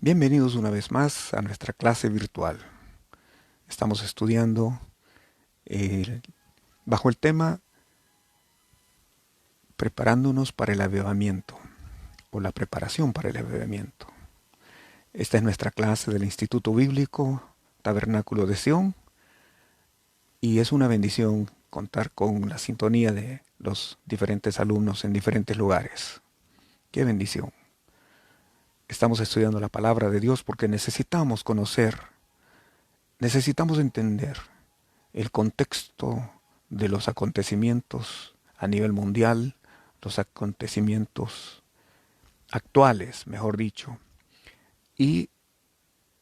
Bienvenidos una vez más a nuestra clase virtual. Estamos estudiando eh, bajo el tema preparándonos para el avivamiento o la preparación para el avivamiento. Esta es nuestra clase del Instituto Bíblico Tabernáculo de Sion y es una bendición contar con la sintonía de los diferentes alumnos en diferentes lugares. ¡Qué bendición! Estamos estudiando la palabra de Dios porque necesitamos conocer, necesitamos entender el contexto de los acontecimientos a nivel mundial, los acontecimientos actuales, mejor dicho, y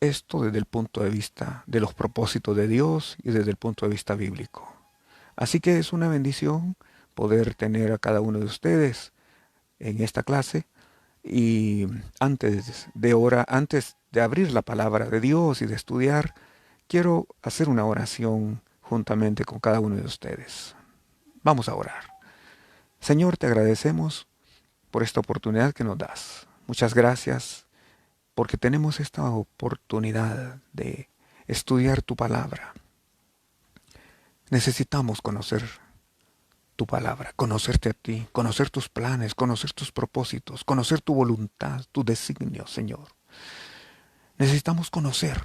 esto desde el punto de vista de los propósitos de Dios y desde el punto de vista bíblico. Así que es una bendición poder tener a cada uno de ustedes en esta clase y antes de abrir la palabra de Dios y de estudiar, quiero hacer una oración juntamente con cada uno de ustedes. Vamos a orar. Señor, te agradecemos por esta oportunidad que nos das. Muchas gracias porque tenemos esta oportunidad de estudiar tu palabra. Necesitamos conocer tu palabra, conocerte a ti, conocer tus planes, conocer tus propósitos, conocer tu voluntad, tu designio, Señor. Necesitamos conocer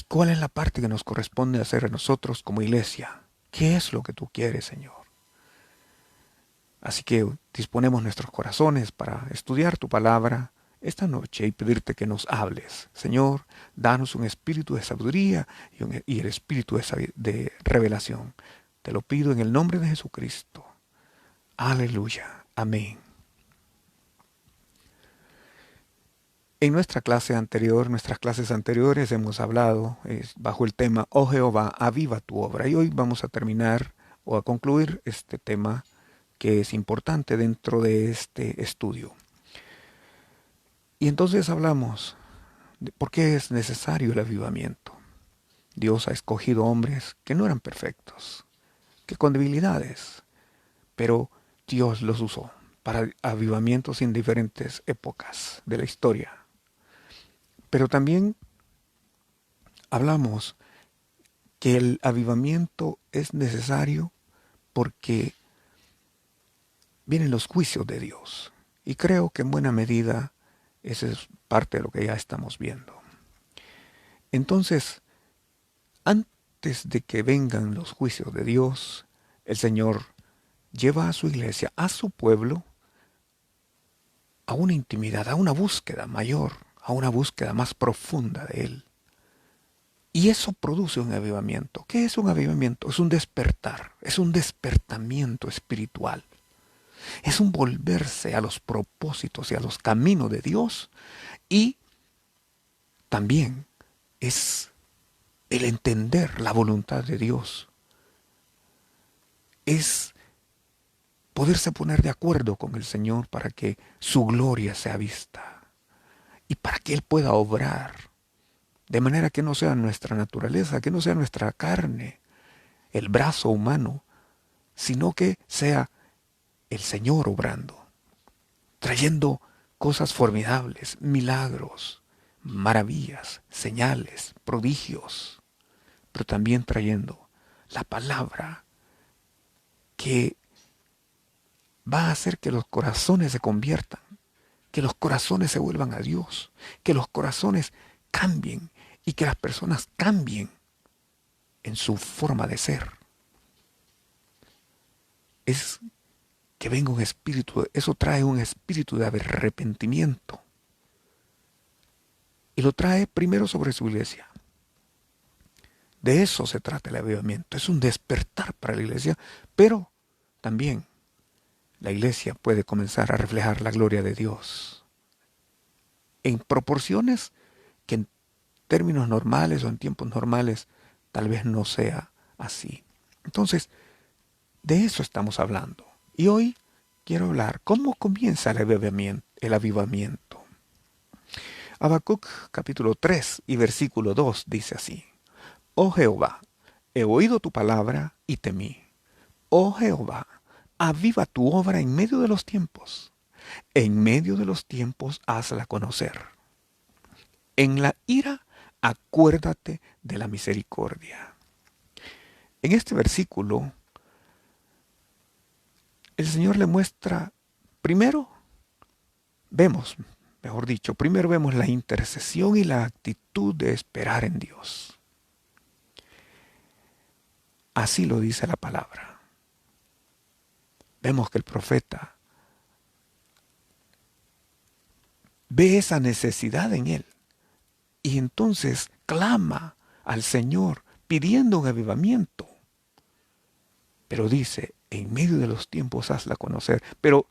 cuál es la parte que nos corresponde hacer a nosotros como iglesia. ¿Qué es lo que tú quieres, Señor? Así que disponemos nuestros corazones para estudiar tu palabra esta noche y pedirte que nos hables. Señor, danos un espíritu de sabiduría y el espíritu de revelación. Te lo pido en el nombre de Jesucristo. Aleluya. Amén. En nuestras clases anteriores hemos hablado bajo el tema, Oh Jehová, aviva tu obra. Y hoy vamos a terminar o a concluir este tema que es importante dentro de este estudio. Y entonces hablamos de por qué es necesario el avivamiento. Dios ha escogido hombres que no eran perfectos, que con debilidades, pero Dios los usó para avivamientos en diferentes épocas de la historia. Pero también hablamos que el avivamiento es necesario porque vienen los juicios de Dios. Y creo que en buena medida esa es parte de lo que ya estamos viendo. Entonces, antes de que vengan los juicios de Dios, el Señor lleva a su iglesia, a su pueblo, a una intimidad, a una búsqueda mayor, a una búsqueda más profunda de Él. Y eso produce un avivamiento. ¿Qué es un avivamiento? Es un despertar, es un despertamiento espiritual. Es un volverse a los propósitos y a los caminos de Dios y también es el entender la voluntad de Dios. Es poderse poner de acuerdo con el Señor para que su gloria sea vista y para que Él pueda obrar de manera que no sea nuestra naturaleza, que no sea nuestra carne, el brazo humano, sino que sea el Señor obrando, trayendo cosas formidables, milagros, maravillas, señales, prodigios, pero también trayendo la palabra que va a hacer que los corazones se conviertan, que los corazones se vuelvan a Dios, que los corazones cambien y que las personas cambien en su forma de ser. Es que venga un espíritu, eso trae un espíritu de arrepentimiento. Y lo trae primero sobre su iglesia. De eso se trata el avivamiento. Es un despertar para la iglesia, pero también la iglesia puede comenzar a reflejar la gloria de Dios en proporciones que en términos normales o en tiempos normales tal vez no sea así. Entonces, de eso estamos hablando. Y hoy quiero hablar cómo comienza el avivamiento. Habacuc capítulo 3 y versículo 2 dice así: Oh Jehová, he oído tu palabra y temí. Oh Jehová, aviva tu obra en medio de los tiempos. En medio de los tiempos hazla conocer. En la ira, acuérdate de la misericordia. En este versículo, el Señor le muestra, primero primero vemos la intercesión y la actitud de esperar en Dios. Así lo dice la palabra. Vemos que el profeta ve esa necesidad en él y entonces clama al Señor pidiendo un avivamiento. Pero dice, en medio de los tiempos hazla conocer. Pero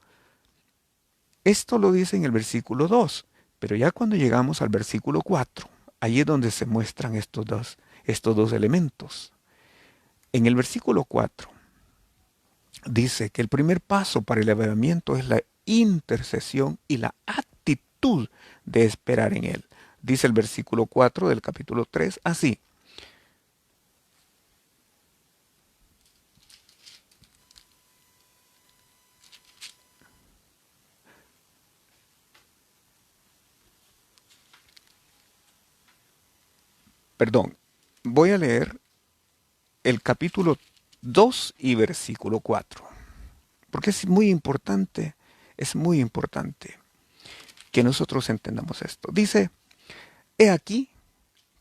esto lo dice en el versículo 2, pero ya cuando llegamos al versículo 4, allí es donde se muestran estos dos elementos. En el versículo 4 dice que el primer paso para el avivamiento es la intercesión y la actitud de esperar en él. Dice el versículo 4 del capítulo 3 así. Perdón, voy a leer el capítulo 2 y versículo 4, porque es muy importante que nosotros entendamos esto. Dice, he aquí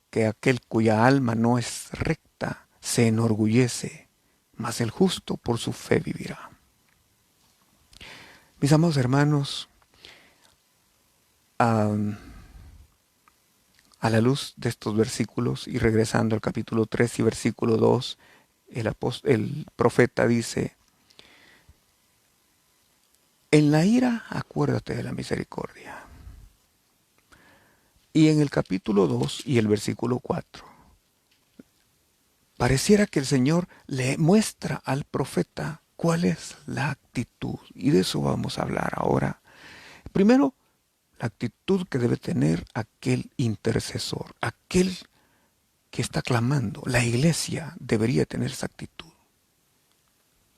que aquel cuya alma no es recta se enorgullece, mas el justo por su fe vivirá. Mis amados hermanos, a la luz de estos versículos y regresando al capítulo 3 y versículo 2, el profeta dice, en la ira acuérdate de la misericordia. Y en el capítulo 2 y el versículo 4, pareciera que el Señor le muestra al profeta cuál es la actitud. Y de eso vamos a hablar ahora. Primero, la actitud que debe tener aquel intercesor, aquel que está clamando. La iglesia debería tener esa actitud.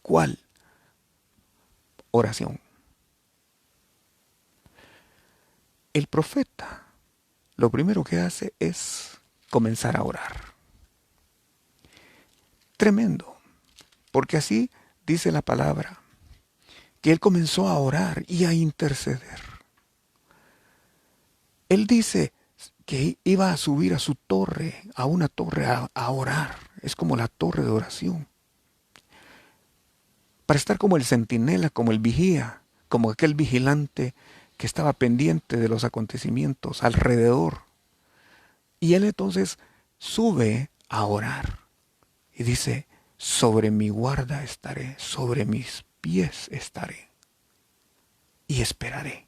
¿Cuál? Oración. El profeta lo primero que hace es comenzar a orar. Tremendo, porque así dice la palabra, que él comenzó a orar y a interceder. Él dice que iba a subir a su torre, a una torre a orar. Es como la torre de oración. Para estar como el centinela, como el vigía, como aquel vigilante que estaba pendiente de los acontecimientos alrededor. Y él entonces sube a orar y dice, sobre mi guarda estaré, sobre mis pies estaré y esperaré.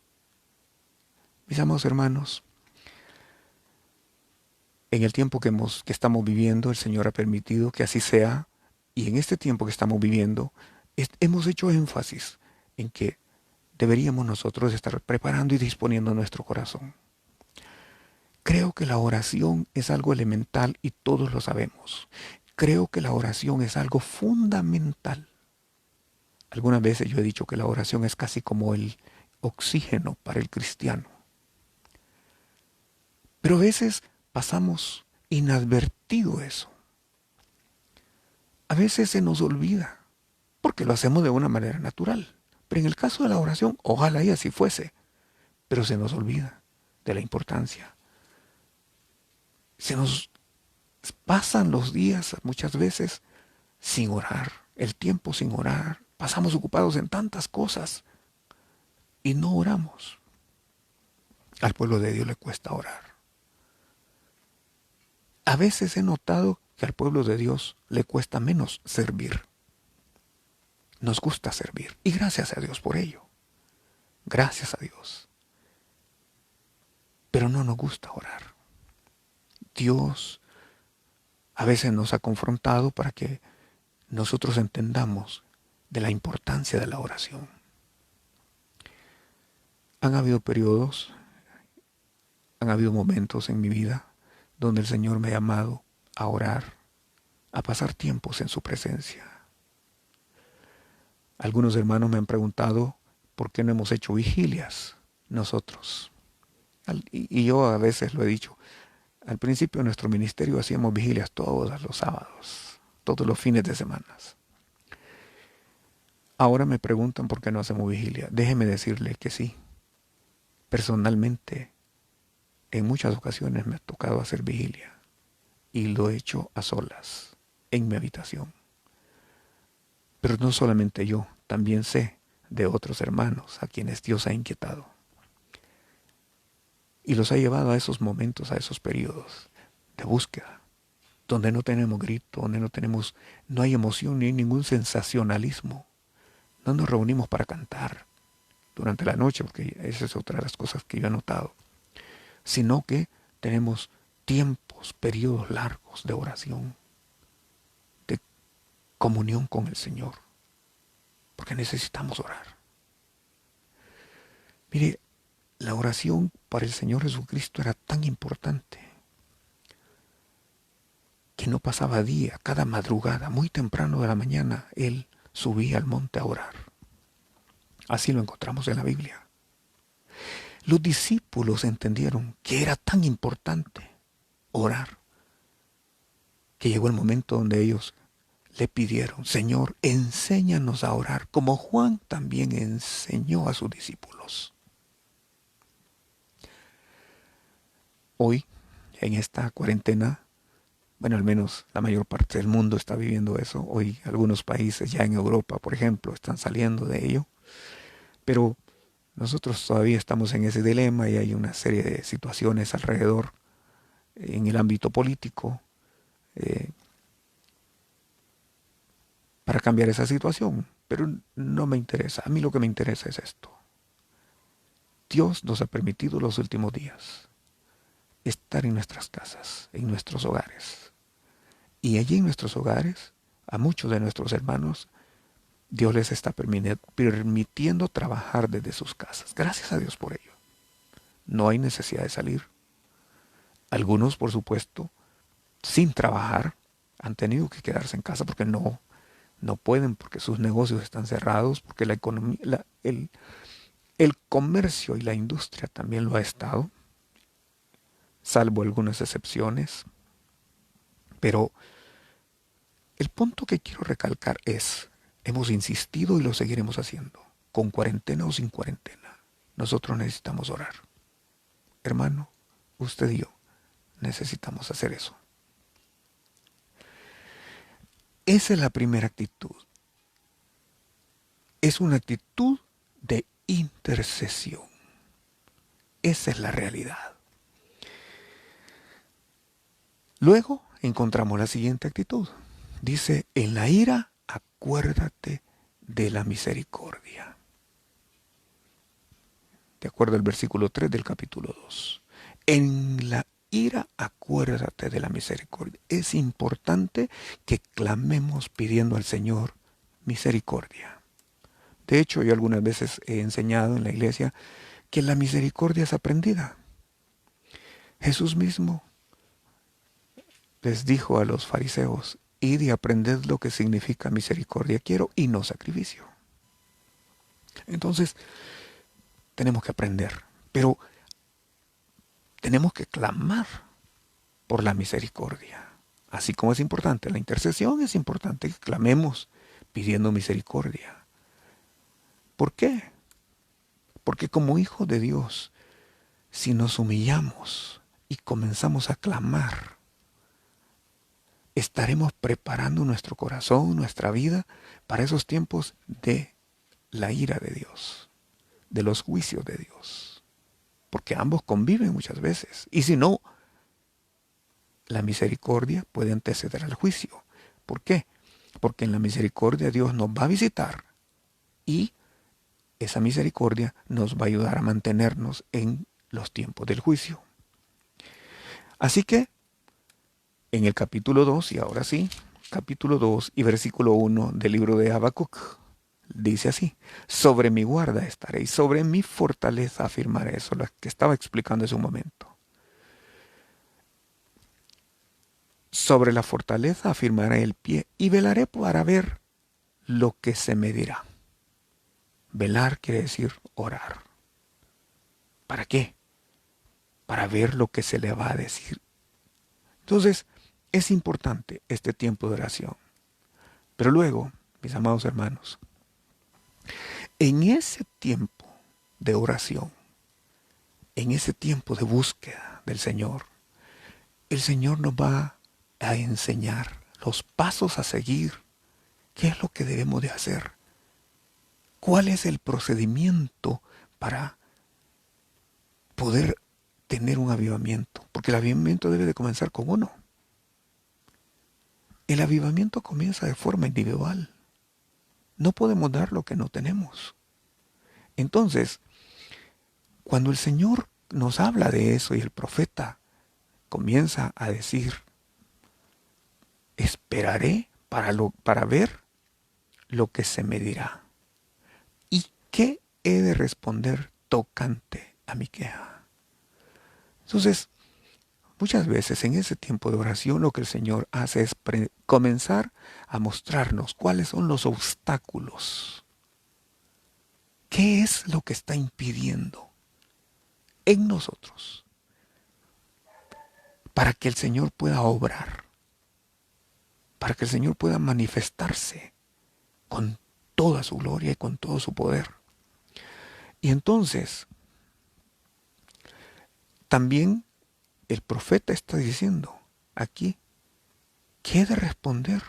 Mis amados hermanos, en el tiempo que estamos viviendo, el Señor ha permitido que así sea, y en este tiempo que estamos viviendo, hemos hecho énfasis en que deberíamos nosotros estar preparando y disponiendo nuestro corazón. Creo que la oración es algo elemental y todos lo sabemos. Creo que la oración es algo fundamental. Algunas veces yo he dicho que la oración es casi como el oxígeno para el cristiano. Pero a veces pasamos inadvertido eso. A veces se nos olvida, porque lo hacemos de una manera natural. Pero en el caso de la oración, ojalá y así fuese, pero se nos olvida de la importancia. Se nos pasan los días muchas veces sin orar, el tiempo sin orar. Pasamos ocupados en tantas cosas y no oramos. Al pueblo de Dios le cuesta orar. A veces he notado que al pueblo de Dios le cuesta menos servir. Nos gusta servir y gracias a Dios por ello. Gracias a Dios. Pero no nos gusta orar. Dios a veces nos ha confrontado para que nosotros entendamos de la importancia de la oración. Han habido periodos, han habido momentos en mi vida donde el Señor me ha llamado a orar, a pasar tiempos en su presencia. Algunos hermanos me han preguntado por qué no hemos hecho vigilias nosotros. Y yo a veces lo he dicho, al principio de nuestro ministerio hacíamos vigilias todos los sábados, todos los fines de semana. Ahora me preguntan por qué no hacemos vigilia. Déjeme decirle que sí. Personalmente, en muchas ocasiones me ha tocado hacer vigilia y lo he hecho a solas, en mi habitación. Pero no solamente yo, también sé de otros hermanos a quienes Dios ha inquietado y los ha llevado a esos momentos, a esos periodos de búsqueda, donde no tenemos grito, donde no hay emoción ni ningún sensacionalismo. No nos reunimos para cantar durante la noche, porque esa es otra de las cosas que yo he notado, sino que tenemos tiempos, periodos largos de oración, de comunión con el Señor, porque necesitamos orar. Mire, la oración para el Señor Jesucristo era tan importante que no pasaba día, cada madrugada, muy temprano de la mañana, Él subía al monte a orar. Así lo encontramos en la Biblia. Los discípulos entendieron que era tan importante orar, que llegó el momento donde ellos le pidieron: Señor, enséñanos a orar, como Juan también enseñó a sus discípulos. Hoy, en esta cuarentena, bueno, al menos la mayor parte del mundo está viviendo eso. Hoy algunos países ya en Europa, por ejemplo, están saliendo de ello. Pero nosotros todavía estamos en ese dilema y hay una serie de situaciones alrededor en el ámbito político eh, para cambiar esa situación. Pero no me interesa. A mí lo que me interesa es esto. Dios nos ha permitido los últimos días estar en nuestras casas, en nuestros hogares. Y allí en nuestros hogares, a muchos de nuestros hermanos, Dios les está permitiendo trabajar desde sus casas. Gracias a Dios por ello. No hay necesidad de salir. Algunos, por supuesto, sin trabajar, han tenido que quedarse en casa porque no pueden, porque sus negocios están cerrados, porque la economía, el comercio y la industria también lo ha estado, salvo algunas excepciones. Pero el punto que quiero recalcar es: hemos insistido y lo seguiremos haciendo, con cuarentena o sin cuarentena. Nosotros necesitamos orar. Hermano, usted y yo necesitamos hacer eso. Esa es la primera actitud. Es una actitud de intercesión. Esa es la realidad. Luego encontramos la siguiente actitud. Dice: en la ira, acuérdate de la misericordia. De acuerdo al versículo 3 del capítulo 2. En la ira, acuérdate de la misericordia. Es importante que clamemos pidiendo al Señor misericordia. De hecho, yo algunas veces he enseñado en la iglesia que la misericordia es aprendida. Jesús mismo les dijo a los fariseos: id y aprended lo que significa misericordia quiero y no sacrificio. Entonces, tenemos que aprender, pero tenemos que clamar por la misericordia. Así como es importante la intercesión, es importante que clamemos pidiendo misericordia. ¿Por qué? Porque como hijos de Dios, si nos humillamos y comenzamos a clamar, estaremos preparando nuestro corazón, nuestra vida, para esos tiempos de la ira de Dios, de los juicios de Dios. Porque ambos conviven muchas veces. Y si no, la misericordia puede anteceder al juicio. ¿Por qué? Porque en la misericordia Dios nos va a visitar y esa misericordia nos va a ayudar a mantenernos en los tiempos del juicio. Así que, en el capítulo 2, y ahora sí, capítulo 2 y versículo 1 del libro de Habacuc, dice así: sobre mi guarda estaré y sobre mi fortaleza afirmaré. Eso es lo que estaba explicando hace un momento. Sobre la fortaleza afirmaré el pie y velaré para ver lo que se me dirá. Velar quiere decir orar. ¿Para qué? para ver lo que se le va a decir. Entonces, es importante este tiempo de oración. Pero luego, mis amados hermanos, en ese tiempo de oración, en ese tiempo de búsqueda del Señor, el Señor nos va a enseñar los pasos a seguir. ¿Qué es lo que debemos de hacer? ¿Cuál es el procedimiento para poder tener un avivamiento? Porque el avivamiento debe de comenzar con uno. El avivamiento comienza de forma individual. No podemos dar lo que no tenemos. Entonces, cuando el Señor nos habla de eso y el profeta comienza a decir, esperaré para ver lo que se me dirá. ¿Y qué he de responder tocante a mi queja? Entonces, muchas veces en ese tiempo de oración lo que el Señor hace es comenzar a mostrarnos cuáles son los obstáculos. ¿Qué es lo que está impidiendo en nosotros para que el Señor pueda obrar? Para que el Señor pueda manifestarse con toda su gloria y con todo su poder. Y entonces, también el profeta está diciendo aquí, ¿qué he de responder?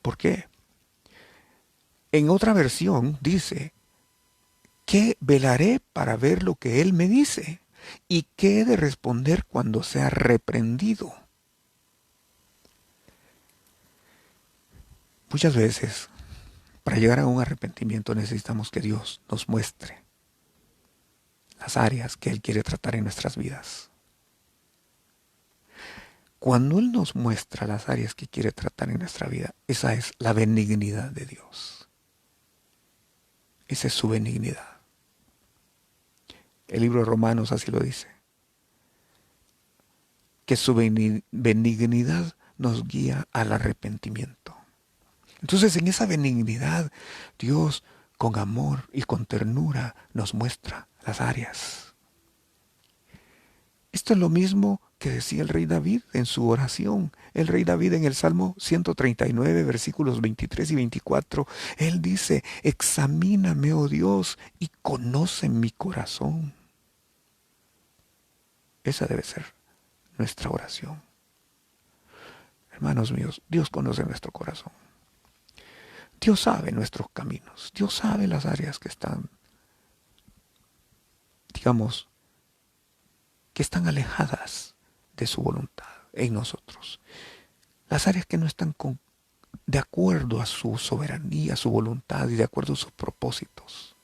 ¿Por qué? En otra versión dice, ¿qué velaré para ver lo que él me dice? ¿Y qué he de responder cuando sea reprendido? Muchas veces, para llegar a un arrepentimiento necesitamos que Dios nos muestre las áreas que Él quiere tratar en nuestras vidas. Cuando Él nos muestra las áreas que quiere tratar en nuestra vida, esa es la benignidad de Dios. Esa es su benignidad. El libro de Romanos así lo dice. Que su benignidad nos guía al arrepentimiento. Entonces en esa benignidad Dios con amor y con ternura nos muestra las áreas. Esto es lo mismo que decía el rey David en su oración. El rey David en el Salmo 139, versículos 23 y 24, él dice, examíname, oh Dios, y conoce mi corazón. Esa debe ser nuestra oración. Hermanos míos, Dios conoce nuestro corazón. Dios sabe nuestros caminos. Dios sabe las áreas que están, digamos, que están alejadas de su voluntad en nosotros. Las áreas que no están de acuerdo a su soberanía, a su voluntad y de acuerdo a sus propósitos.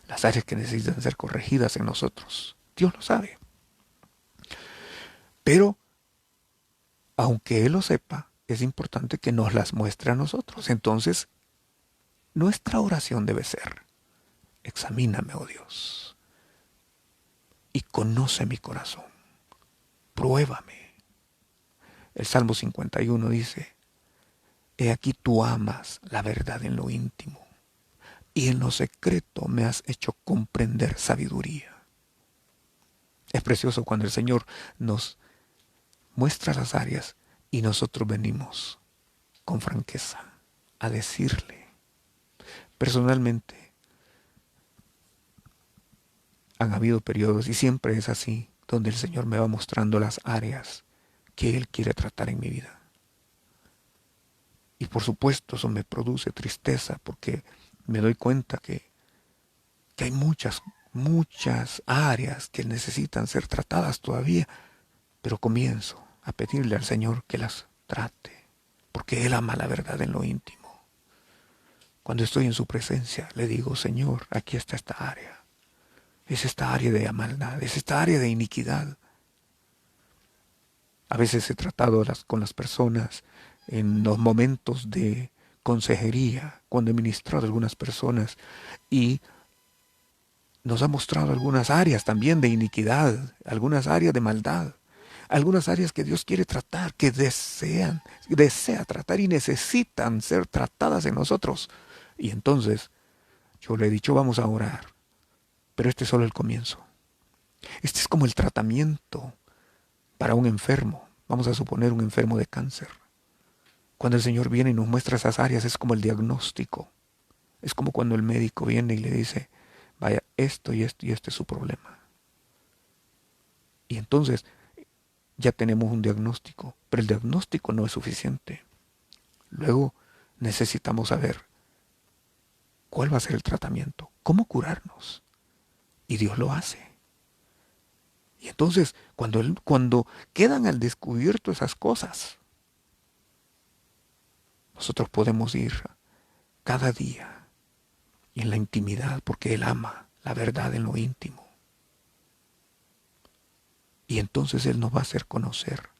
Las áreas que necesitan ser corregidas en nosotros. Dios lo sabe. Pero, aunque Él lo sepa, es importante que nos las muestre a nosotros. Entonces, nuestra oración debe ser, examíname, oh Dios, y conoce mi corazón. Pruébame. El Salmo 51 dice, he aquí tú amas la verdad en lo íntimo, y en lo secreto me has hecho comprender sabiduría. Es precioso cuando el Señor nos muestra las áreas y nosotros venimos con franqueza a decirle. Personalmente, han habido periodos, y siempre es así, donde el Señor me va mostrando las áreas que Él quiere tratar en mi vida. Y por supuesto eso me produce tristeza porque me doy cuenta que hay muchas áreas que necesitan ser tratadas todavía, pero comienzo a pedirle al Señor que las trate, porque Él ama la verdad en lo íntimo. Cuando estoy en su presencia, le digo, Señor, aquí está esta área. Es esta área de maldad, es esta área de iniquidad. A veces he tratado con las personas en los momentos de consejería, cuando he ministrado a algunas personas y nos ha mostrado algunas áreas también de iniquidad, algunas áreas de maldad, algunas áreas que Dios quiere tratar, que desea tratar y necesitan ser tratadas en nosotros. Y entonces yo le he dicho, vamos a orar, pero este es solo el comienzo. Este es como el tratamiento para un enfermo. Vamos a suponer un enfermo de cáncer. Cuando el Señor viene y nos muestra esas áreas, es como el diagnóstico. Es como cuando el médico viene y le dice, vaya, esto y esto y este es su problema. Y entonces ya tenemos un diagnóstico, pero el diagnóstico no es suficiente. Luego necesitamos saber cuál va a ser el tratamiento, cómo curarnos. Y Dios lo hace. Y entonces, cuando quedan al descubierto esas cosas, nosotros podemos ir cada día y en la intimidad, porque Él ama la verdad en lo íntimo. Y entonces Él nos va a hacer conocer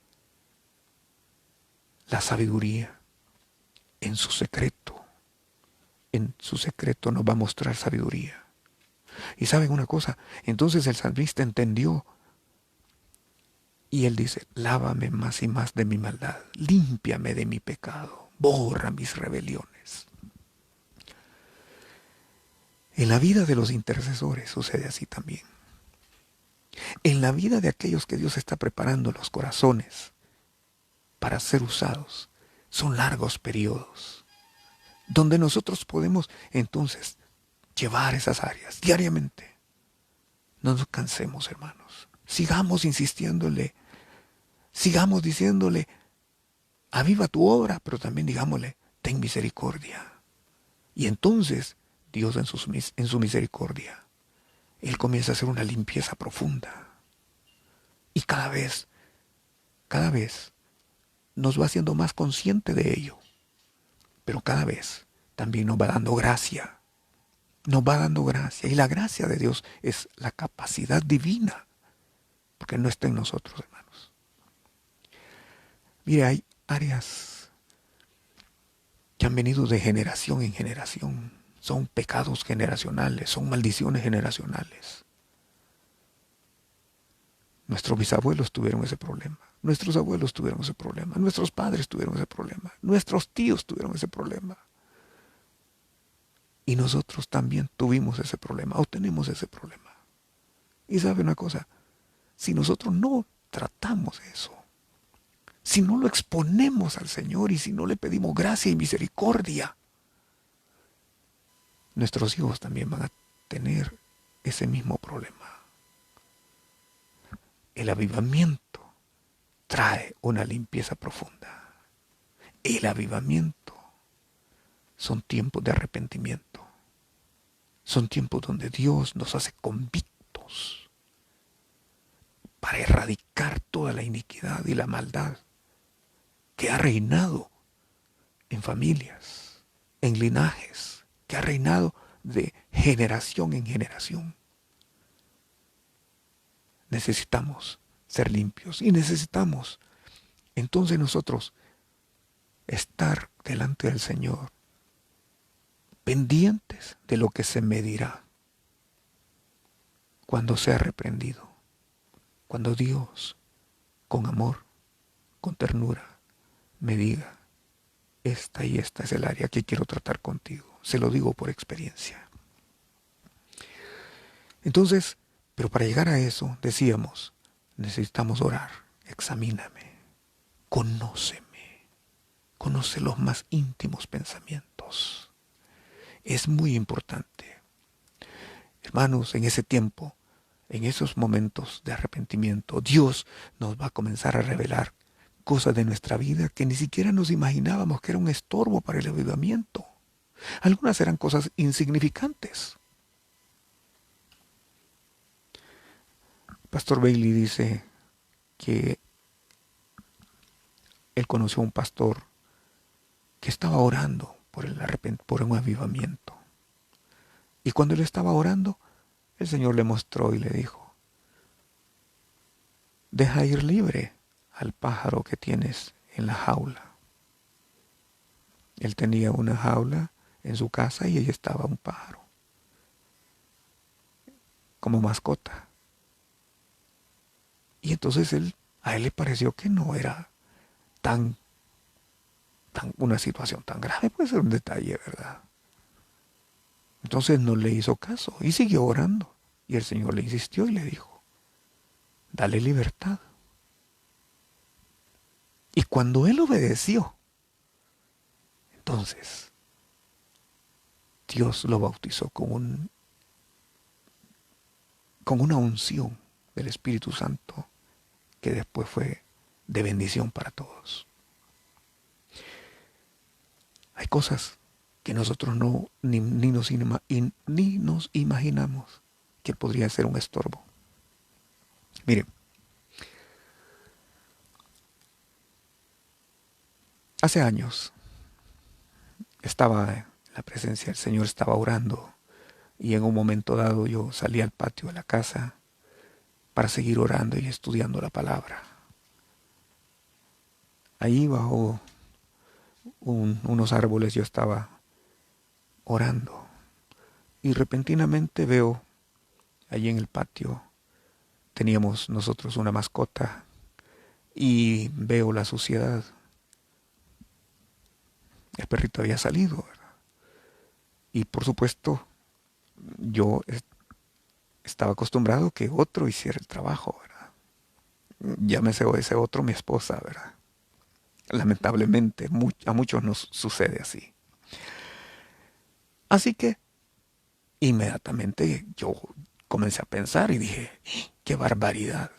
la sabiduría en su secreto. En su secreto nos va a mostrar sabiduría. Y saben una cosa, entonces el salmista entendió y él dice, lávame más y más de mi maldad, límpiame de mi pecado, borra mis rebeliones. En la vida de los intercesores sucede así también. En la vida de aquellos que Dios está preparando los corazones para ser usados, son largos periodos, donde nosotros podemos entonces llevar esas áreas diariamente. No nos cansemos, hermanos. Sigamos insistiéndole, sigamos diciéndole, aviva tu obra, pero también digámosle, ten misericordia. Y entonces Dios en su misericordia, Él comienza a hacer una limpieza profunda. Y cada vez nos va haciendo más consciente de ello. Pero cada vez también nos va dando gracia. Nos va dando gracia. Y la gracia de Dios es la capacidad divina. Porque no está en nosotros, hermanos. Mire, hay áreas que han venido de generación en generación. Son pecados generacionales, son maldiciones generacionales. Nuestros bisabuelos tuvieron ese problema. Nuestros abuelos tuvieron ese problema. Nuestros padres tuvieron ese problema. Nuestros tíos tuvieron ese problema. Y nosotros también tuvimos ese problema o tenemos ese problema. Y sabe una cosa, si nosotros no tratamos eso, si no lo exponemos al Señor y si no le pedimos gracia y misericordia, nuestros hijos también van a tener ese mismo problema. El avivamiento trae una limpieza profunda. El avivamiento son tiempos de arrepentimiento. Son tiempos donde Dios nos hace convictos para erradicar toda la iniquidad y la maldad que ha reinado en familias, en linajes, que ha reinado de generación en generación. Necesitamos ser limpios y necesitamos entonces nosotros estar delante del Señor, pendientes de lo que se me dirá cuando sea reprendido, cuando Dios, con amor, con ternura, me diga, esta y esta es el área que quiero tratar contigo. Se lo digo por experiencia. Entonces, pero para llegar a eso, decíamos, necesitamos orar. Examíname, conóceme, conoce los más íntimos pensamientos. Es muy importante. Hermanos, en ese tiempo, en esos momentos de arrepentimiento, Dios nos va a comenzar a revelar cosas de nuestra vida que ni siquiera nos imaginábamos que era un estorbo para el avivamiento. Algunas eran cosas insignificantes. Pastor Bailey dice que él conoció a un pastor que estaba orando por un avivamiento. Y cuando él estaba orando, el Señor le mostró y le dijo, deja ir libre al pájaro que tienes en la jaula. Él tenía una jaula en su casa y ahí estaba un pájaro como mascota. Y entonces a él le pareció que no era una situación tan grave, puede ser un detalle, ¿verdad? Entonces no le hizo caso y siguió orando. Y el Señor le insistió y le dijo, dale libertad. Y cuando él obedeció, entonces Dios lo bautizó con una unción del Espíritu Santo que después fue de bendición para todos. Hay cosas que nosotros ni nos imaginamos que podría ser un estorbo. Miren, hace años estaba en la presencia del Señor, estaba orando, y en un momento dado yo salí al patio de la casa para seguir orando y estudiando la palabra. Ahí bajo unos árboles yo estaba orando y repentinamente veo allí en el patio, teníamos nosotros una mascota, y veo la suciedad. El perrito había salido, ¿verdad? Y por supuesto yo estaba acostumbrado que otro hiciera el trabajo, ¿verdad? Llámese ese otro mi esposa, ¿verdad? Lamentablemente a muchos nos sucede así. Así que inmediatamente yo comencé a pensar y dije, ¡qué barbaridad!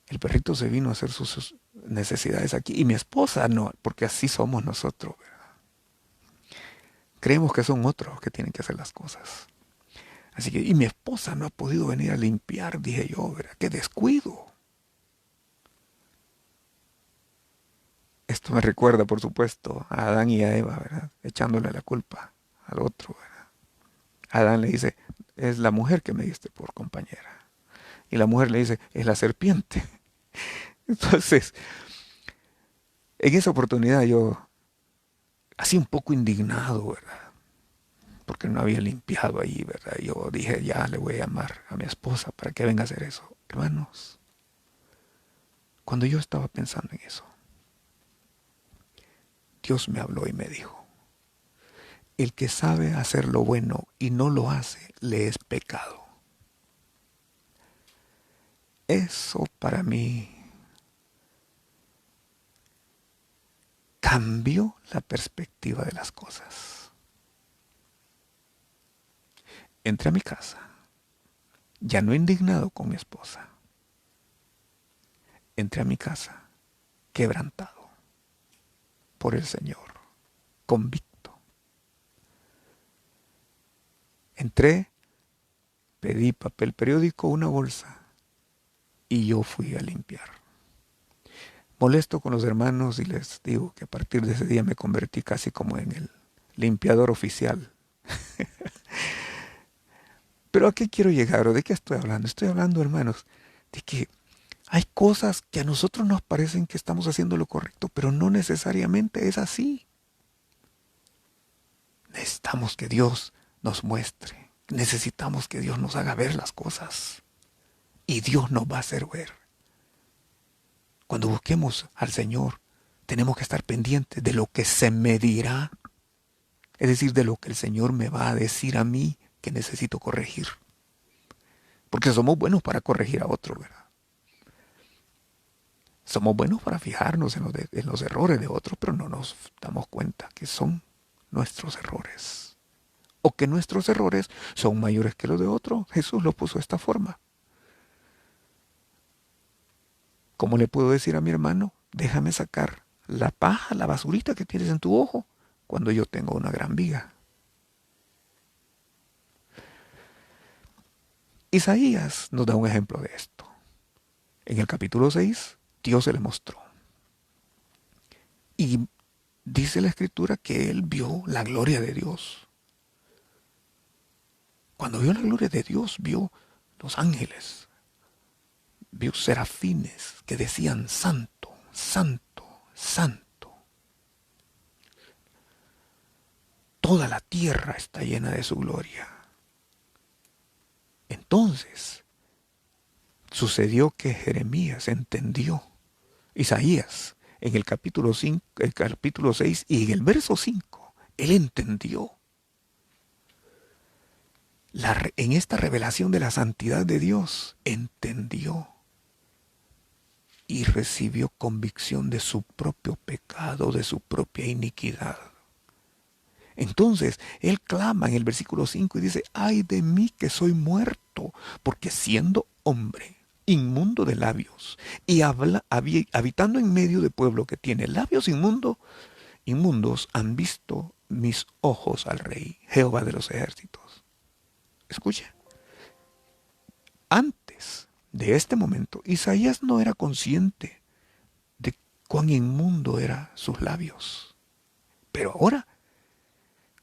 El perrito se vino a hacer sus necesidades aquí y mi esposa no, porque así somos nosotros, ¿verdad? Creemos que son otros que tienen que hacer las cosas. Así que, y mi esposa no ha podido venir a limpiar, dije yo, ¿verdad? ¡Qué descuido! Esto me recuerda, por supuesto, a Adán y a Eva, ¿verdad? Echándole la culpa al otro, ¿verdad? Adán le dice, es la mujer que me diste por compañera. Y la mujer le dice, es la serpiente. Entonces, en esa oportunidad yo, así un poco indignado, ¿verdad? Porque no había limpiado ahí, ¿verdad? Yo dije, ya le voy a llamar a mi esposa para que venga a hacer eso. Hermanos, cuando yo estaba pensando en eso, Dios me habló y me dijo, el que sabe hacer lo bueno y no lo hace, le es pecado. Eso para mí cambió la perspectiva de las cosas. Entré a mi casa, ya no indignado con mi esposa. Entré a mi casa quebrantado por el Señor, convicto. Entré, pedí papel periódico, una bolsa, y yo fui a limpiar. Molesto con los hermanos y les digo que a partir de ese día me convertí casi como en el limpiador oficial. Pero ¿a qué quiero llegar o de qué estoy hablando? Estoy hablando, hermanos, de que hay cosas que a nosotros nos parecen que estamos haciendo lo correcto, pero no necesariamente es así. Necesitamos que Dios nos muestre. Necesitamos que Dios nos haga ver las cosas. Y Dios nos va a hacer ver. Cuando busquemos al Señor, tenemos que estar pendientes de lo que se me dirá. Es decir, de lo que el Señor me va a decir a mí que necesito corregir. Porque somos buenos para corregir a otro, ¿verdad? Somos buenos para fijarnos en los errores de otros, pero no nos damos cuenta que son nuestros errores. O que nuestros errores son mayores que los de otros. Jesús lo puso de esta forma. ¿Cómo le puedo decir a mi hermano, déjame sacar la paja, la basurita que tienes en tu ojo, cuando yo tengo una gran viga? Isaías nos da un ejemplo de esto. En el capítulo 6, Dios se le mostró. Y dice la Escritura que él vio la gloria de Dios. Cuando vio la gloria de Dios, vio los ángeles, vio serafines que decían, santo, santo, santo. Toda la tierra está llena de su gloria. Entonces, sucedió que Jeremías entendió, Isaías, en el capítulo 5, el capítulo 6 y en el verso 5, él entendió. En esta revelación de la santidad de Dios, entendió y recibió convicción de su propio pecado, de su propia iniquidad. Entonces, él clama en el versículo 5 y dice, ay de mí que soy muerto, porque siendo hombre, inmundo de labios, y habitando en medio de pueblo que tiene labios inmundos, han visto mis ojos al Rey, Jehová de los ejércitos. Escuche, antes de este momento, Isaías no era consciente de cuán inmundo eran sus labios. Pero ahora,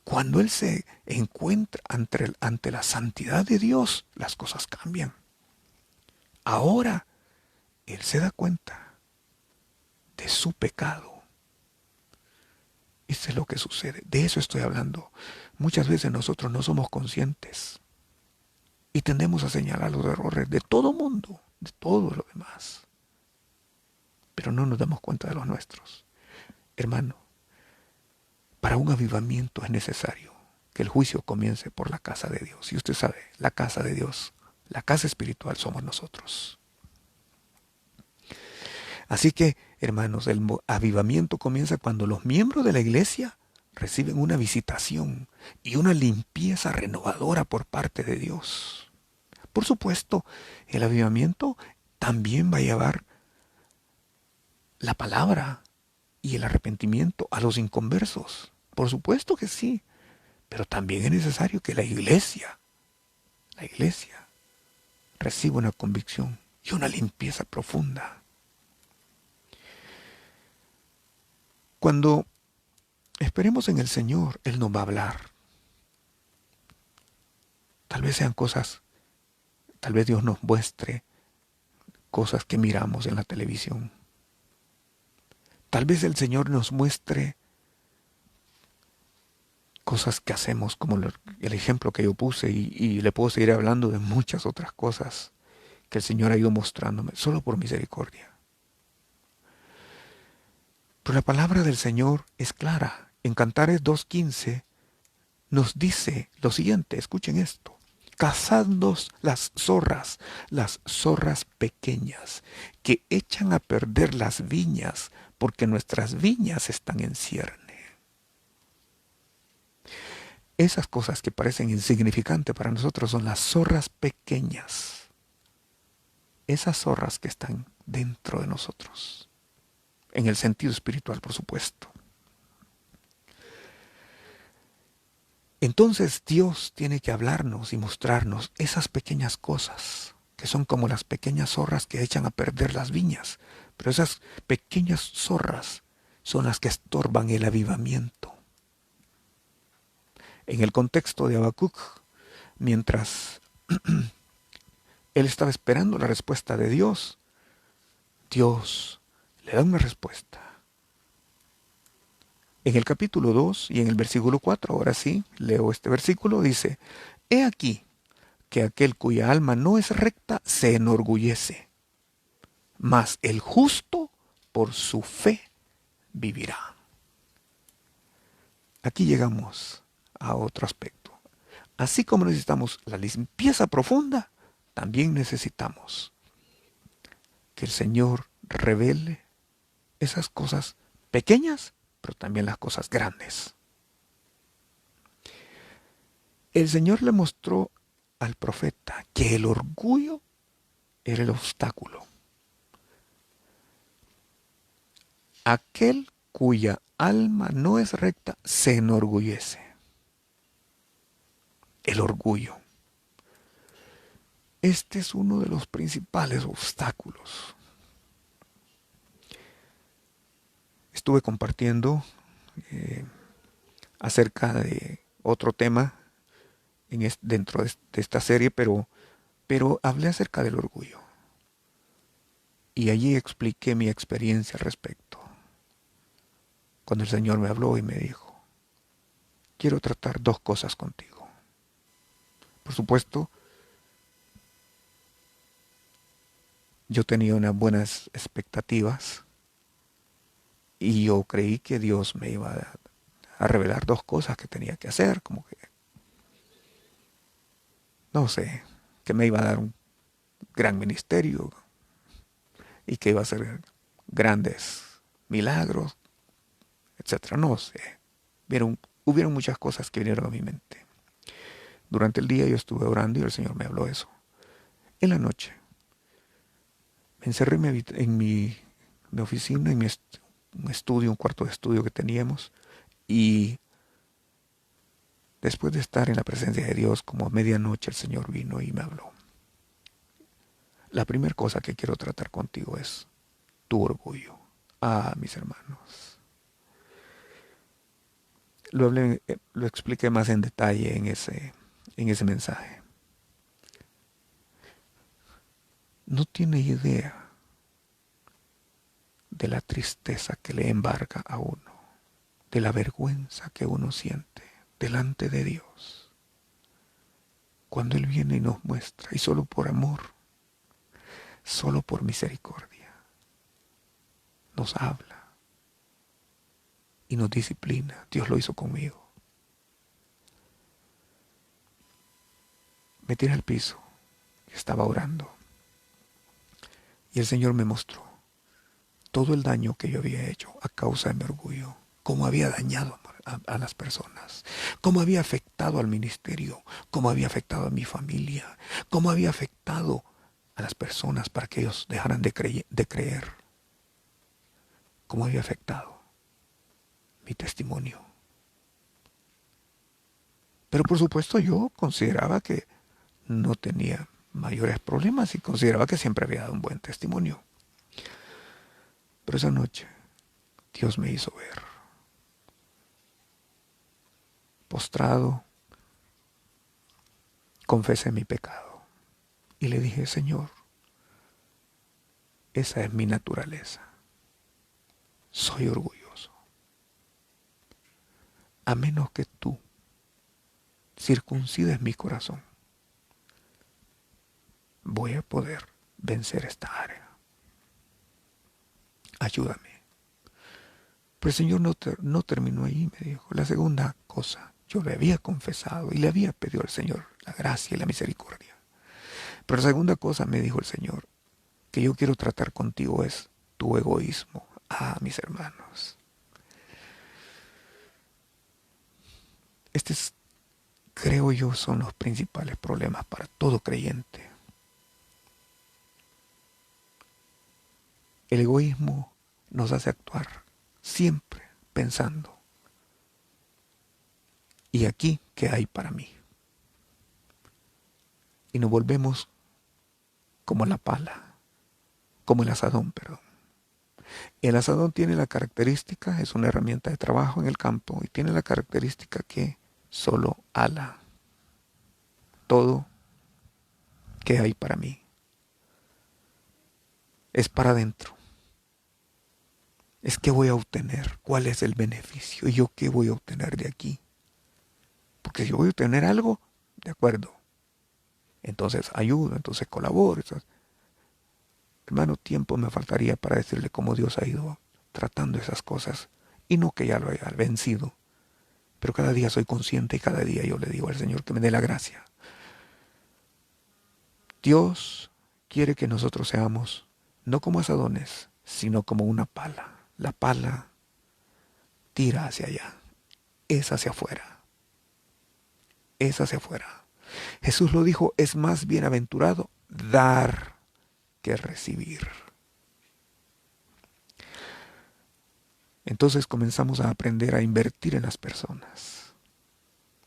cuando él se encuentra ante la santidad de Dios, las cosas cambian. Ahora, él se da cuenta de su pecado. Eso es lo que sucede. De eso estoy hablando. Muchas veces nosotros no somos conscientes y tendemos a señalar los errores de todo mundo, de todo lo demás. Pero no nos damos cuenta de los nuestros. Hermano, para un avivamiento es necesario que el juicio comience por la casa de Dios. Y usted sabe, la casa de Dios, la casa espiritual somos nosotros. Así que, hermanos, el avivamiento comienza cuando los miembros de la iglesia reciben una visitación y una limpieza renovadora por parte de Dios. Por supuesto, el avivamiento también va a llevar la palabra y el arrepentimiento a los inconversos. Por supuesto que sí, pero también es necesario que la iglesia reciba una convicción y una limpieza profunda. Cuando esperemos en el Señor, Él nos va a hablar. Tal vez sean cosas, tal vez Dios nos muestre cosas que miramos en la televisión. Tal vez el Señor nos muestre cosas que hacemos, como el ejemplo que yo puse, y le puedo seguir hablando de muchas otras cosas que el Señor ha ido mostrándome, solo por misericordia. Pero la palabra del Señor es clara. En Cantares 2:15 nos dice lo siguiente, escuchen esto. Cazadnos las zorras pequeñas, que echan a perder las viñas, porque nuestras viñas están en cierne. Esas cosas que parecen insignificantes para nosotros son las zorras pequeñas. Esas zorras que están dentro de nosotros. En el sentido espiritual, por supuesto. Entonces Dios tiene que hablarnos y mostrarnos esas pequeñas cosas, que son como las pequeñas zorras que echan a perder las viñas. Pero esas pequeñas zorras son las que estorban el avivamiento. En el contexto de Habacuc, mientras él estaba esperando la respuesta de Dios, Dios le da una respuesta. En el capítulo 2 y en el versículo 4, ahora sí, leo este versículo, dice, he aquí que aquel cuya alma no es recta se enorgullece, mas el justo por su fe vivirá. Aquí llegamos a otro aspecto. Así como necesitamos la limpieza profunda, también necesitamos que el Señor revele esas cosas pequeñas, pero también las cosas grandes. El Señor le mostró al profeta que el orgullo era el obstáculo. Aquel cuya alma no es recta se enorgullece. El orgullo. Este es uno de los principales obstáculos. Estuve compartiendo acerca de otro tema dentro de esta serie, pero hablé acerca del orgullo. Y allí expliqué mi experiencia al respecto. Cuando el Señor me habló y me dijo, quiero tratar dos cosas contigo. Por supuesto, yo tenía unas buenas expectativas y yo creí que Dios me iba a revelar dos cosas que tenía que hacer, como que, no sé, que me iba a dar un gran ministerio y que iba a hacer grandes milagros, etcétera. No sé. Hubieron muchas cosas que vinieron a mi mente. Durante el día yo estuve orando y el Señor me habló eso. En la noche me encerré en mi oficina, en un estudio, un cuarto de estudio que teníamos, y después de estar en la presencia de Dios como a medianoche el Señor vino y me habló. La primera cosa que quiero tratar contigo es tu orgullo. Ah, mis hermanos. Lo expliqué más en detalle en ese mensaje. No tiene idea de la tristeza que le embarga a uno, de la vergüenza que uno siente delante de Dios. Cuando Él viene y nos muestra, y solo por amor, solo por misericordia, nos habla y nos disciplina. Dios lo hizo conmigo. Me tiré al piso, estaba orando, y el Señor me mostró todo el daño que yo había hecho a causa de mi orgullo, cómo había dañado a las personas, cómo había afectado al ministerio, cómo había afectado a mi familia, cómo había afectado a las personas para que ellos dejaran de creer, cómo había afectado mi testimonio. Pero por supuesto yo consideraba que no tenía mayores problemas y consideraba que siempre había dado un buen testimonio. Pero esa noche Dios me hizo ver, postrado, confesé mi pecado y le dije, Señor, esa es mi naturaleza. Soy orgulloso. A menos que tú circuncides mi corazón, voy a poder vencer esta área. Ayúdame. Pero el Señor no terminó ahí, me dijo. La segunda cosa, yo le había confesado y le había pedido al Señor la gracia y la misericordia. Pero la segunda cosa, me dijo el Señor, que yo quiero tratar contigo es tu egoísmo. Ah, mis hermanos. Creo yo, son los principales problemas para todo creyente. El egoísmo nos hace actuar siempre pensando, ¿y aquí qué hay para mí? Y nos volvemos como la pala, como el asadón, perdón. El asadón tiene la característica, es una herramienta de trabajo en el campo, y tiene la característica que solo ala todo que hay para mí. Es para adentro. Es qué voy a obtener, cuál es el beneficio y yo qué voy a obtener de aquí. Porque si yo voy a obtener algo, de acuerdo, entonces ayudo, entonces colaboro. Hermano, tiempo me faltaría para decirle cómo Dios ha ido tratando esas cosas. Y no que ya lo haya vencido, pero cada día soy consciente y cada día yo le digo al Señor que me dé la gracia. Dios quiere que nosotros seamos no como asadones, sino como una pala. La pala tira hacia allá, es hacia afuera, es hacia afuera. Jesús lo dijo, es más bienaventurado dar que recibir. Entonces comenzamos a aprender a invertir en las personas.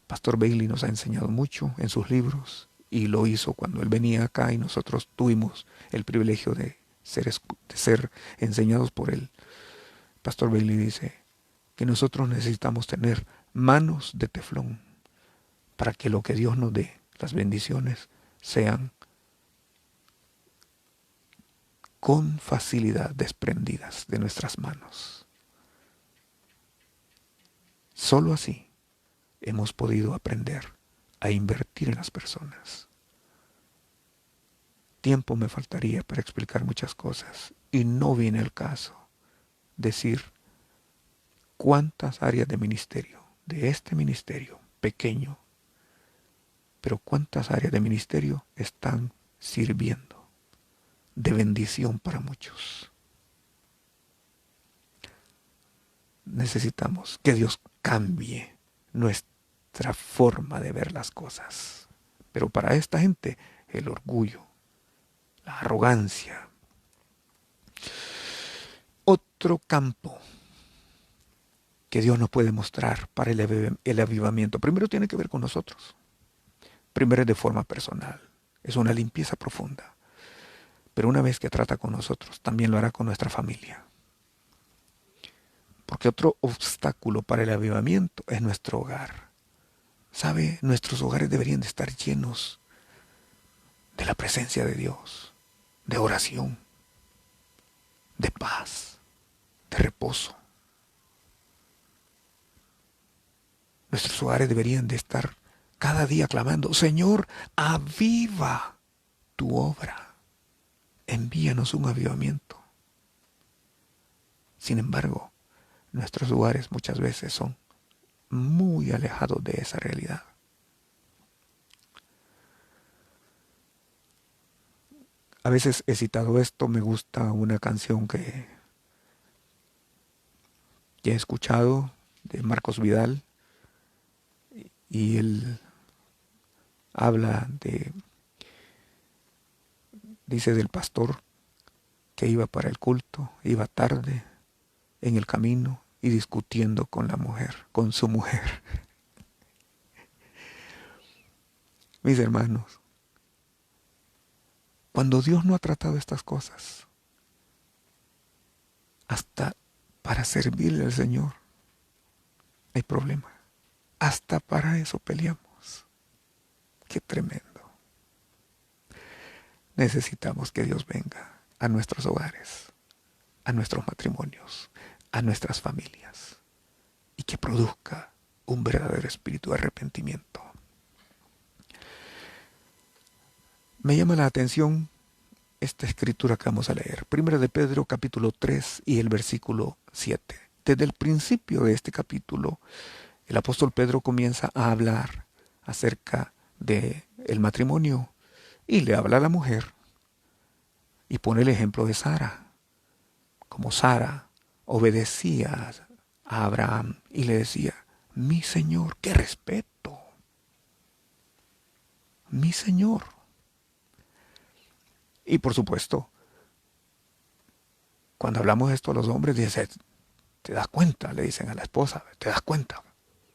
Pastor Bailey nos ha enseñado mucho en sus libros y lo hizo cuando él venía acá y nosotros tuvimos el privilegio de ser enseñados por él. Pastor Bailey dice que nosotros necesitamos tener manos de teflón para que lo que Dios nos dé, las bendiciones, sean con facilidad desprendidas de nuestras manos. Solo así hemos podido aprender a invertir en las personas. Tiempo me faltaría para explicar muchas cosas y no viene el caso decir cuántas áreas de ministerio, de este ministerio pequeño, pero cuántas áreas de ministerio están sirviendo de bendición para muchos. Necesitamos que Dios cambie nuestra forma de ver las cosas. Pero para esta gente, el orgullo, la arrogancia. Otro campo que Dios nos puede mostrar para el avivamiento, primero tiene que ver con nosotros. Primero es de forma personal. Es una limpieza profunda. Pero una vez que trata con nosotros, también lo hará con nuestra familia. Porque otro obstáculo para el avivamiento es nuestro hogar. ¿Sabe? Nuestros hogares deberían de estar llenos de la presencia de Dios, de oración, de paz, de reposo. Nuestros hogares deberían de estar cada día clamando: Señor, aviva tu obra. Envíanos un avivamiento. Sin embargo, nuestros hogares muchas veces son muy alejados de esa realidad. A veces he citado esto, me gusta una canción que he escuchado de Marcos Vidal, y él habla dice del pastor que iba para el culto, iba tarde en el camino y discutiendo con la mujer, con su mujer. Mis hermanos, cuando Dios no ha tratado estas cosas, hasta para servirle al Señor hay problema. Hasta para eso peleamos. Qué tremendo. Necesitamos que Dios venga a nuestros hogares, a nuestros matrimonios, a nuestras familias, y que produzca un verdadero espíritu de arrepentimiento. Me llama la atención esta escritura que vamos a leer. Primera de Pedro, capítulo 3 y el versículo 7. Desde el principio de este capítulo, el apóstol Pedro comienza a hablar acerca del matrimonio y le habla a la mujer y pone el ejemplo de Sara. Como Sara obedecía a Abraham y le decía: mi Señor, qué respeto, mi Señor. Y por supuesto, cuando hablamos de esto a los hombres, dicen: ¿te das cuenta? Le dicen a la esposa: ¿te das cuenta?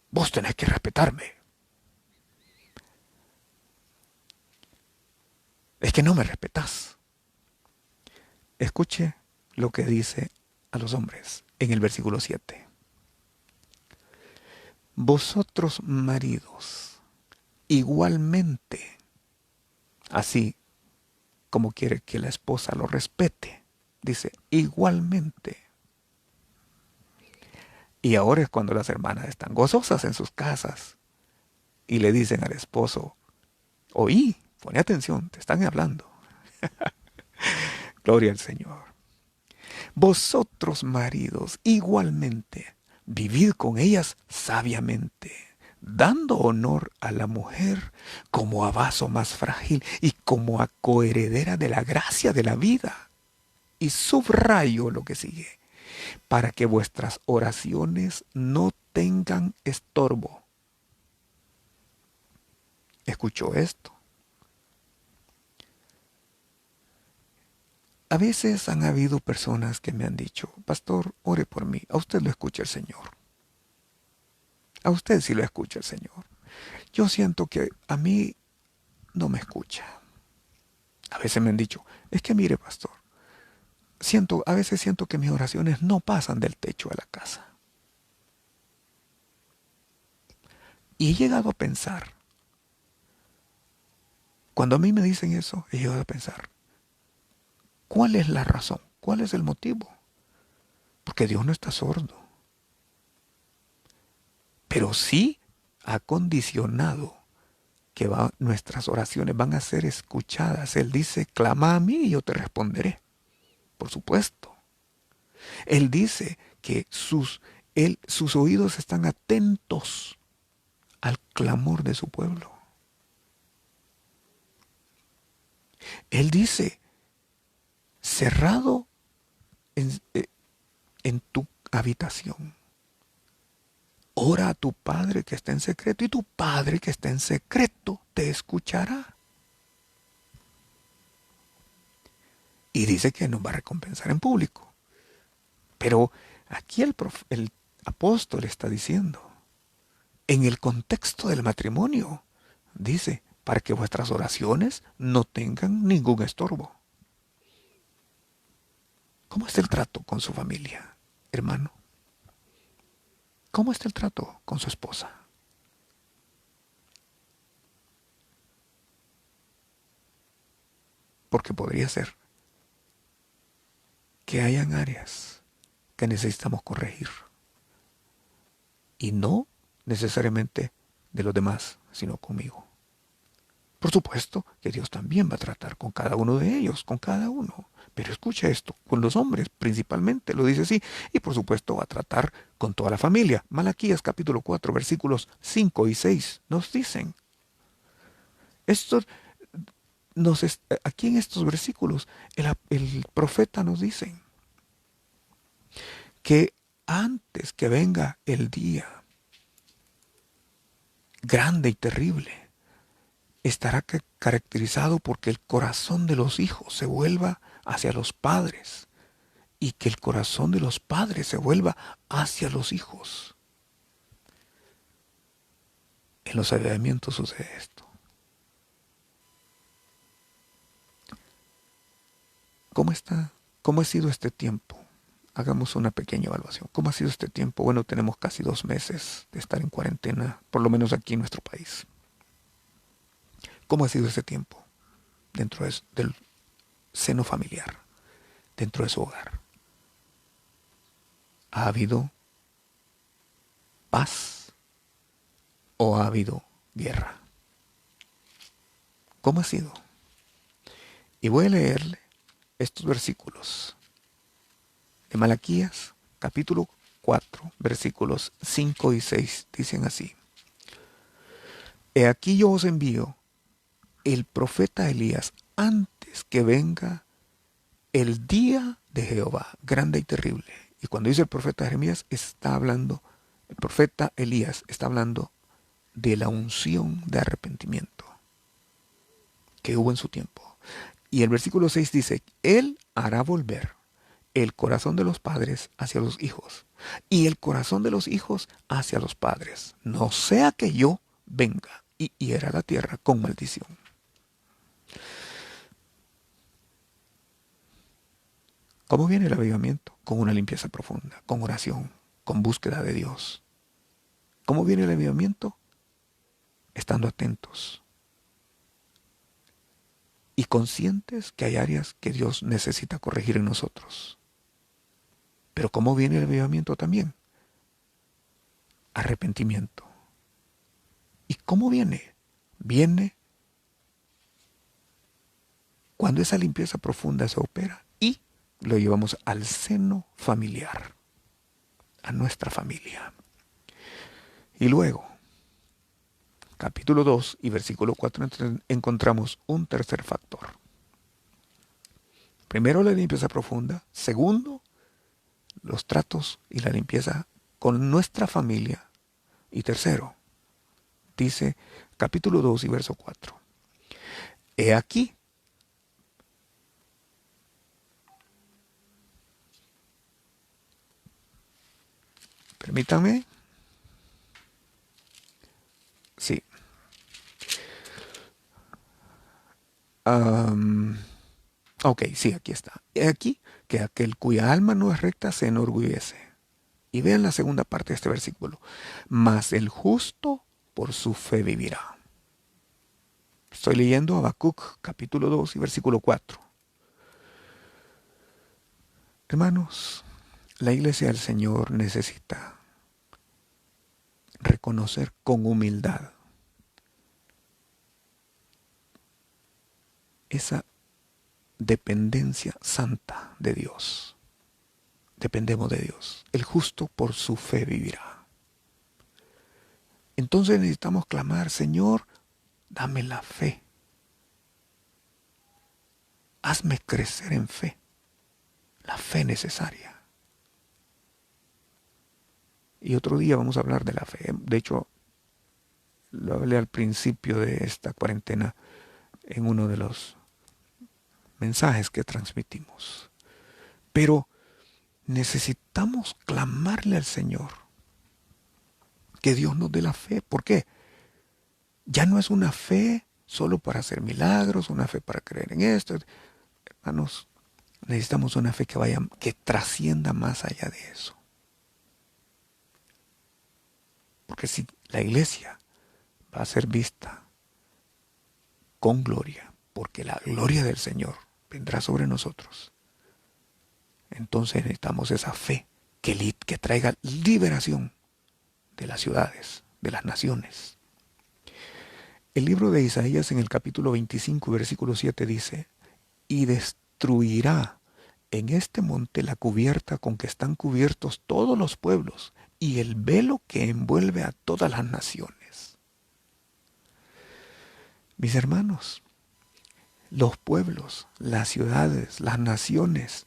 Vos tenés que respetarme. Es que no me respetás. Escuche lo que dice a los hombres en el versículo 7. Vosotros, maridos, igualmente, así como quiere que la esposa lo respete, dice igualmente. Y ahora es cuando las hermanas están gozosas en sus casas y le dicen al esposo: oí, pone atención, te están hablando. Gloria al Señor. Vosotros, maridos, igualmente, vivid con ellas sabiamente, dando honor a la mujer como a vaso más frágil y como a coheredera de la gracia de la vida. Y subrayo lo que sigue: para que vuestras oraciones no tengan estorbo. ¿Escuchó esto? A veces han habido personas que me han dicho: pastor, ore por mí. A usted lo escucha el Señor. A usted sí lo escucha el Señor. Yo siento que a mí no me escucha. A veces me han dicho: es que mire, pastor, a veces siento que mis oraciones no pasan del techo a la casa. Y he llegado a pensar, cuando a mí me dicen eso, he llegado a pensar: ¿cuál es la razón? ¿Cuál es el motivo? Porque Dios no está sordo. Pero sí ha condicionado que nuestras oraciones van a ser escuchadas. Él dice: clama a mí y yo te responderé. Por supuesto. Él dice que sus oídos están atentos al clamor de su pueblo. Él dice cerrado en tu habitación. Ora a tu Padre que está en secreto y tu Padre que está en secreto te escuchará. Y dice que nos va a recompensar en público. Pero aquí el apóstol está diciendo, en el contexto del matrimonio, dice, para que vuestras oraciones no tengan ningún estorbo. ¿Cómo está el trato con su familia, hermano? ¿Cómo está el trato con su esposa? Porque podría ser que hayan áreas que necesitamos corregir. Y no necesariamente de los demás, sino conmigo. Por supuesto que Dios también va a tratar con cada uno de ellos, con cada uno. Pero escucha esto, con los hombres principalmente, lo dice así. Y por supuesto va a tratar con toda la familia. Malaquías capítulo 4, versículos 5 y 6 nos dicen. Aquí en estos versículos el profeta nos dice que antes que venga el día grande y terrible, estará caracterizado porque el corazón de los hijos se vuelva hacia los padres y que el corazón de los padres se vuelva hacia los hijos. En los avivamientos sucede esto. ¿Cómo está? ¿Cómo ha sido este tiempo? Hagamos una pequeña evaluación. ¿Cómo ha sido este tiempo? Bueno, tenemos casi 2 meses de estar en cuarentena, por lo menos aquí en nuestro país. ¿Cómo ha sido este tiempo dentro del seno familiar, dentro de su hogar? ¿Ha habido paz o ha habido guerra? ¿Cómo ha sido? Y voy a leerle estos versículos de Malaquías, capítulo 4, versículos 5 y 6. Dicen así: He aquí yo os envío el profeta Elías antes que venga el día de Jehová, grande y terrible. Y cuando dice el profeta Jeremías, el profeta Elías está hablando de la unción de arrepentimiento que hubo en su tiempo. Y el versículo 6 dice, Él hará volver el corazón de los padres hacia los hijos y el corazón de los hijos hacia los padres, no sea que yo venga y hiera la tierra con maldición. ¿Cómo viene el avivamiento? Con una limpieza profunda, con oración, con búsqueda de Dios. ¿Cómo viene el avivamiento? Estando atentos y conscientes que hay áreas que Dios necesita corregir en nosotros. Pero ¿cómo viene el avivamiento también? Arrepentimiento. ¿Y cómo viene? Viene cuando esa limpieza profunda se opera y lo llevamos al seno familiar, a nuestra familia. Y luego, capítulo 2 y versículo 4, encontramos un tercer factor. Primero, la limpieza profunda. Segundo, los tratos y la limpieza con nuestra familia. Y tercero, dice capítulo 2 y verso 4. He aquí, permítanme, sí. Ok, sí, aquí está. He aquí que aquel cuya alma no es recta se enorgullece. Y vean la segunda parte de este versículo. Mas el justo por su fe vivirá. Estoy leyendo Habacuc capítulo 2 y versículo 4. Hermanos, la iglesia del Señor necesita reconocer con humildad esa dependencia santa de Dios. Dependemos de Dios. El justo por su fe vivirá. Entonces necesitamos clamar, Señor, dame la fe. Hazme crecer en fe. la fe necesaria. Y otro día vamos a hablar de la fe. De hecho, lo hablé al principio de esta cuarentena en uno de los mensajes que transmitimos. Pero necesitamos clamarle al Señor que Dios nos dé la fe. ¿Por qué? Ya no es una fe solo para hacer milagros, una fe para creer en esto. Hermanos, necesitamos una fe que trascienda más allá de eso. Porque si la iglesia va a ser vista con gloria, porque la gloria del Señor vendrá sobre nosotros, entonces necesitamos esa fe que traiga liberación de las ciudades, de las naciones. El libro de Isaías en el capítulo 25, versículo 7 dice, y destruirá en este monte la cubierta con que están cubiertos todos los pueblos y el velo que envuelve a todas las naciones. Mis hermanos, los pueblos, las ciudades, las naciones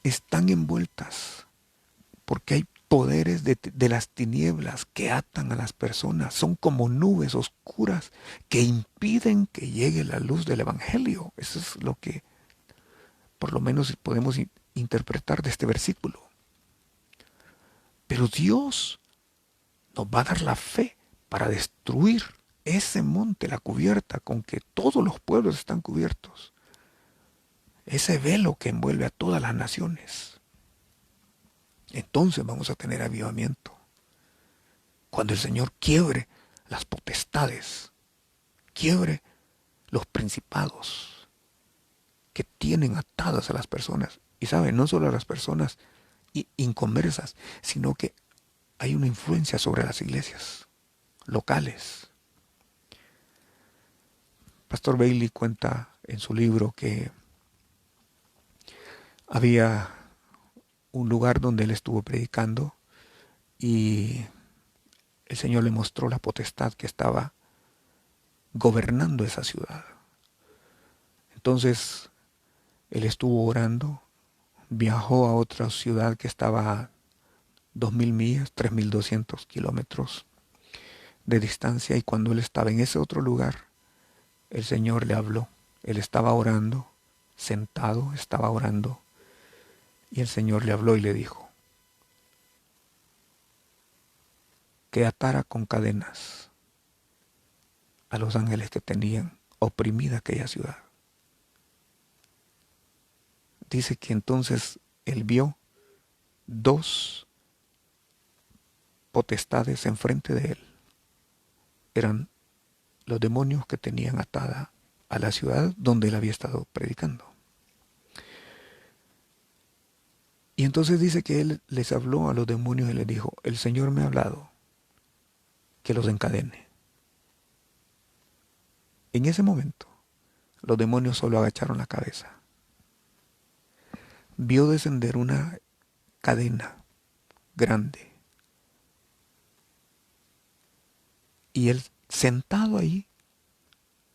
están envueltas porque hay poderes de las tinieblas que atan a las personas. Son como nubes oscuras que impiden que llegue la luz del Evangelio. Eso es lo que por lo menos podemos interpretar de este versículo. Pero Dios nos va a dar la fe para destruir ese monte, la cubierta con que todos los pueblos están cubiertos. Ese velo que envuelve a todas las naciones. Entonces vamos a tener avivamiento. Cuando el Señor quiebre las potestades, quiebre los principados que tienen atadas a las personas. Y saben, no solo a las personas inconversas, sino que hay una influencia sobre las iglesias locales. Pastor Bailey cuenta en su libro que había un lugar donde él estuvo predicando y el Señor le mostró la potestad que estaba gobernando esa ciudad. Entonces él estuvo orando, viajó a otra ciudad que estaba a 2.000 millas, 3.200 kilómetros de distancia, y cuando él estaba en ese otro lugar, el Señor le habló. Él estaba orando, sentado, estaba orando, y el Señor le habló y le dijo que atara con cadenas a los ángeles que tenían oprimida aquella ciudad. Dice que entonces él vio dos potestades enfrente de él. Eran los demonios que tenían atada a la ciudad donde él había estado predicando. Y entonces dice que él les habló a los demonios y les dijo, el Señor me ha hablado que los encadene. En ese momento, los demonios solo agacharon la cabeza. Vio descender una cadena grande. Y él, sentado ahí,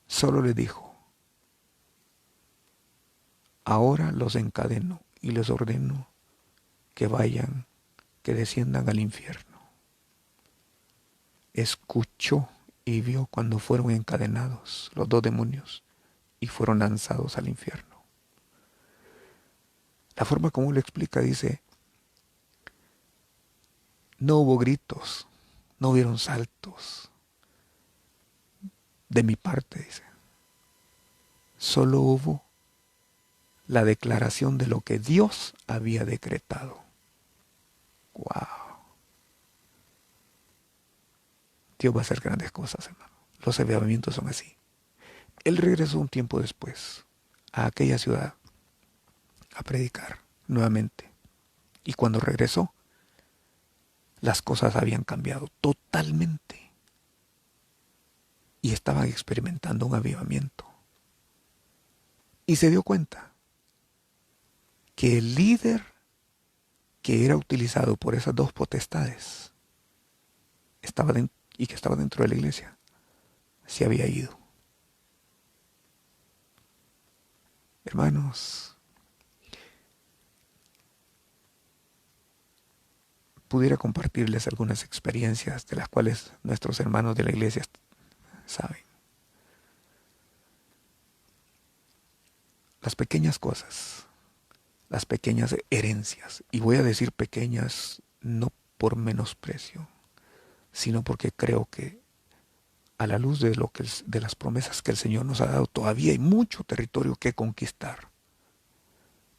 solo le dijo, ahora los encadeno y les ordeno que vayan, que desciendan al infierno. Escuchó y vio cuando fueron encadenados los dos demonios y fueron lanzados al infierno. La forma como lo explica dice, no hubo gritos, no hubieron saltos. De mi parte, dice, solo hubo la declaración de lo que Dios había decretado. ¡Wow! Dios va a hacer grandes cosas, hermano. Los avivamientos son así. Él regresó un tiempo después a aquella ciudad a predicar nuevamente. Y cuando regresó, las cosas habían cambiado totalmente. Y estaban experimentando un avivamiento. Y se dio cuenta que el líder que era utilizado por esas dos potestades y que estaba dentro de la iglesia, se había ido. Hermanos, pudiera compartirles algunas experiencias de las cuales nuestros hermanos de la iglesia saben. Las pequeñas cosas, las pequeñas herencias, y voy a decir pequeñas no por menosprecio, sino porque creo que a la luz de las promesas que el Señor nos ha dado, todavía hay mucho territorio que conquistar,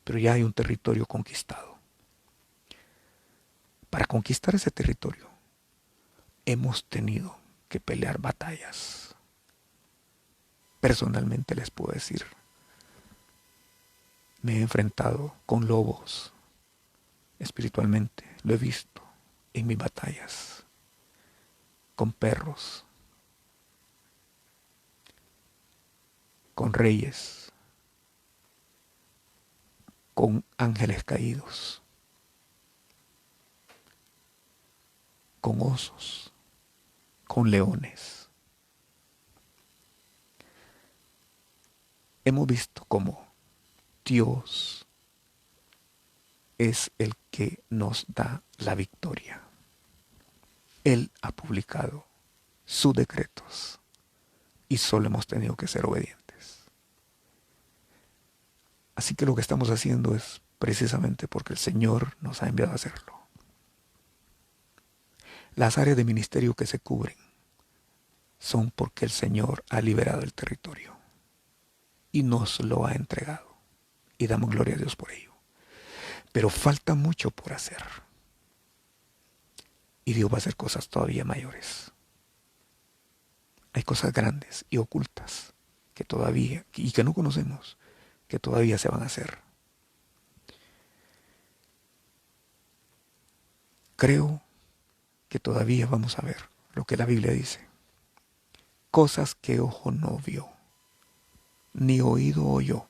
pero ya hay un territorio conquistado. Para conquistar ese territorio hemos tenido que pelear batallas. Personalmente les puedo decir, me he enfrentado con lobos espiritualmente, lo he visto en mis batallas, con perros, con reyes, con ángeles caídos, con osos, con leones. Hemos visto cómo Dios es el que nos da la victoria. Él ha publicado sus decretos y solo hemos tenido que ser obedientes. Así que lo que estamos haciendo es precisamente porque el Señor nos ha enviado a hacerlo. Las áreas de ministerio que se cubren son porque el Señor ha liberado el territorio y nos lo ha entregado. Y damos gloria a Dios por ello. Pero falta mucho por hacer. Y Dios va a hacer cosas todavía mayores. Hay cosas grandes y ocultas que todavía, y que no conocemos, que todavía se van a hacer. Creo que todavía vamos a ver lo que la Biblia dice. Cosas que ojo no vio, ni oído oyó,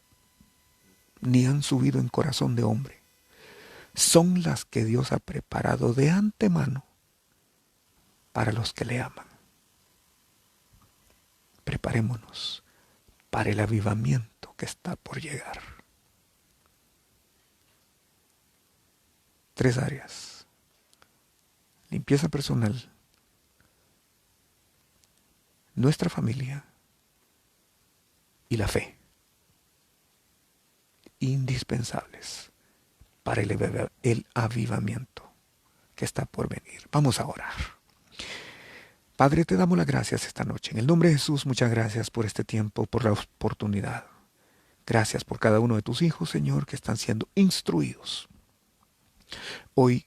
ni han subido en corazón de hombre, son las que Dios ha preparado de antemano para los que le aman. Preparémonos para el avivamiento que está por llegar. 3 áreas. Limpieza personal, nuestra familia y la fe. Indispensables para el avivamiento que está por venir. Vamos a orar. Padre, te damos las gracias esta noche. En el nombre de Jesús, muchas gracias por este tiempo, por la oportunidad. Gracias por cada uno de tus hijos, Señor, que están siendo instruidos. Hoy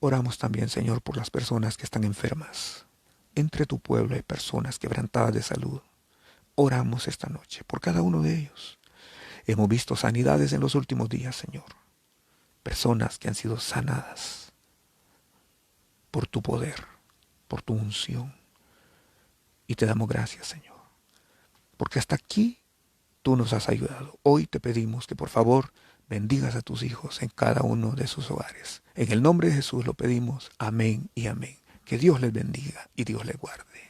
oramos también, Señor, por las personas que están enfermas. Entre tu pueblo hay personas quebrantadas de salud. Oramos esta noche por cada uno de ellos. Hemos visto sanidades en los últimos días, Señor. Personas que han sido sanadas por tu poder, por tu unción. Y te damos gracias, Señor, porque hasta aquí tú nos has ayudado. Hoy te pedimos que por favor bendigas a tus hijos en cada uno de sus hogares. En el nombre de Jesús lo pedimos. Amén y amén. Que Dios les bendiga y Dios les guarde.